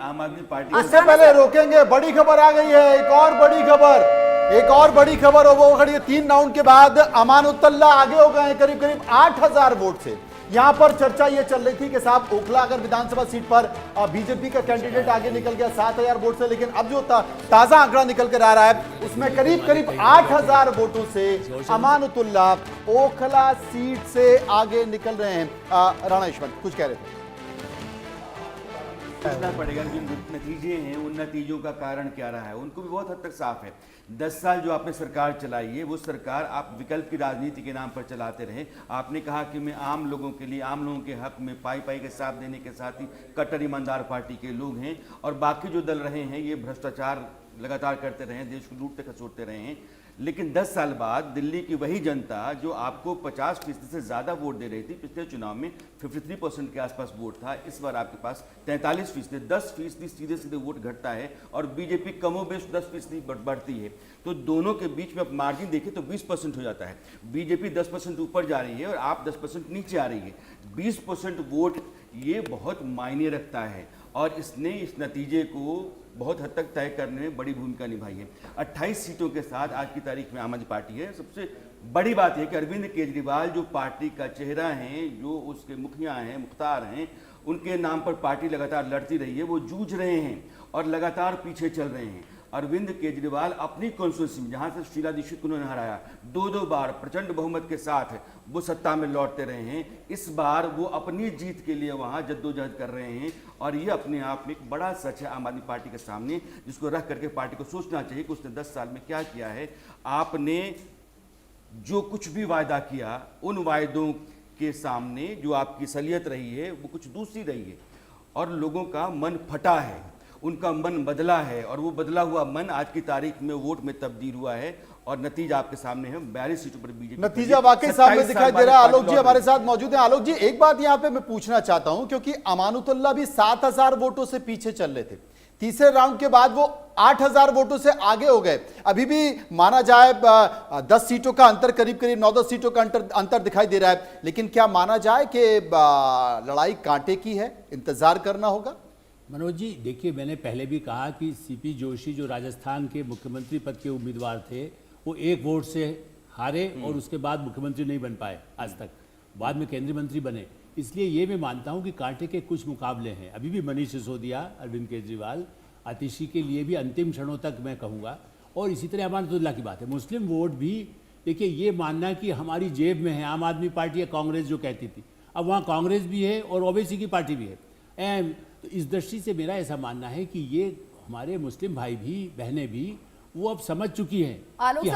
आम आदमी पार्टी इससे पहले रोकेंगे, बड़ी खबर आ गई है, एक और बड़ी खबर और वो खड़ी है 3 राउंड के बाद अमानुतुल्लाह आगे हो गए हैं करीब करीब 8000 वोट से। यहां पर चर्चा ये चल रही थी कि साहब ओखला अगर विधानसभा सीट पर बीजेपी का कैंडिडेट आगे निकल गया 7000 वोट से, लेकिन अब जो ताजा आंकड़ा निकल कर आ रहा है उसमें करीब करीब 8000 वोटों से अमानुतुल्लाह ओखला सीट से आगे निकल रहे हैं। राणा यशवंत कुछ कह रहे थे। सोचना पड़ेगा कि नतीजे हैं, उन नतीजों का कारण क्या रहा है, उनको भी बहुत हद तक साफ है। 10 साल जो आपने सरकार चलाई है वो सरकार आप विकल्प की राजनीति के नाम पर चलाते रहे। आपने कहा कि मैं आम लोगों के लिए, आम लोगों के हक में पाई के साथ देने के साथ ही कट्टर ईमानदार पार्टी के लोग हैं, और बाकी जो दल रहे हैं ये भ्रष्टाचार लगातार करते रहे हैं, देश को लूटते खसोटते रहे हैं। लेकिन 10 साल बाद दिल्ली की वही जनता जो आपको 50% से ज़्यादा वोट दे रही थी, पिछले चुनाव में 53% के आसपास वोट था, इस बार आपके पास 43%, 10% सीधे सीधे वोट घटता है और बीजेपी कमोबेश 10% बढ़ती है। तो दोनों के बीच में आप मार्जिन देखें तो 20% हो जाता है। बीजेपी 10% ऊपर जा रही है और आप 10% नीचे आ रही है। 20% वोट ये बहुत मायने रखता है और इसने इस नतीजे को बहुत हद तक तय करने में बड़ी भूमिका निभाई है। 28 सीटों के साथ आज की तारीख में आम आदमी पार्टी है। सबसे बड़ी बात यह कि अरविंद केजरीवाल जो पार्टी का चेहरा हैं, जो उसके मुखिया हैं, मुख्तार हैं, उनके नाम पर पार्टी लगातार लड़ती रही है, वो जूझ रहे हैं और लगातार पीछे चल रहे हैं। अरविंद केजरीवाल अपनी कॉन्स्टिट्यूंसी में जहाँ से शीला दीक्षित को उन्होंने हराया, 2 बार प्रचंड बहुमत के साथ वो सत्ता में लौटते रहे हैं। इस बार वो अपनी जीत के लिए वहाँ जद्दोजहद कर रहे हैं और ये अपने आप में एक बड़ा सच है आम आदमी पार्टी के सामने, जिसको रख करके पार्टी को सोचना चाहिए कि उसने 10 साल में क्या किया है। आपने जो कुछ भी वायदा किया उन वायदों के सामने जो आपकी असलियत रही है वो कुछ दूसरी रही है और लोगों का मन फटा है, उनका मन बदला है और वो बदला हुआ मन आज की तारीख में वोट में तब्दील हुआ है और नतीजा आपके सामने है। 42 सीटों पर बीजेपी नतीजा वाकई सामने दिखाई दे रहा है। आलोक जी हमारे साथ मौजूद हैं। आलोक जी, एक बात यहां पे मैं पूछना चाहता हूं, क्योंकि अमानुतुल्लाह भी 7000 वोटों से पीछे चल रहे थे, तीसरे राउंड के बाद वो 8000 वोटों से आगे हो गए। अभी भी माना जाए 10 सीटों का अंतर, करीब करीब 9-10 सीटों का अंतर दिखाई दे रहा है, लेकिन क्या माना जाए कि लड़ाई कांटे की है, इंतजार करना होगा? मनोज जी देखिए, मैंने पहले भी कहा कि सीपी जोशी जो राजस्थान के मुख्यमंत्री पद के उम्मीदवार थे वो 1 वोट से हारे और उसके बाद मुख्यमंत्री नहीं बन पाए आज तक, बाद में केंद्रीय मंत्री बने। इसलिए ये मैं मानता हूँ कि कांटे के कुछ मुकाबले हैं। अभी भी मनीष सिसोदिया, अरविंद केजरीवाल, आतिशी के लिए भी अंतिम क्षणों तक मैं कहूँगा। और इसी तरह अमानुतुल्लाह की बात है, मुस्लिम वोट भी देखिए ये मानना कि हमारी जेब में है, आम आदमी पार्टी या कांग्रेस जो कहती थी, अब वहाँ कांग्रेस भी है और ओवैसी की पार्टी भी है। तो इस दृष्टि से मेरा ऐसा मानना है कि ये हमारे मुस्लिम भाई भी, बहनें भी, वो अब समझ चुकी हैं कि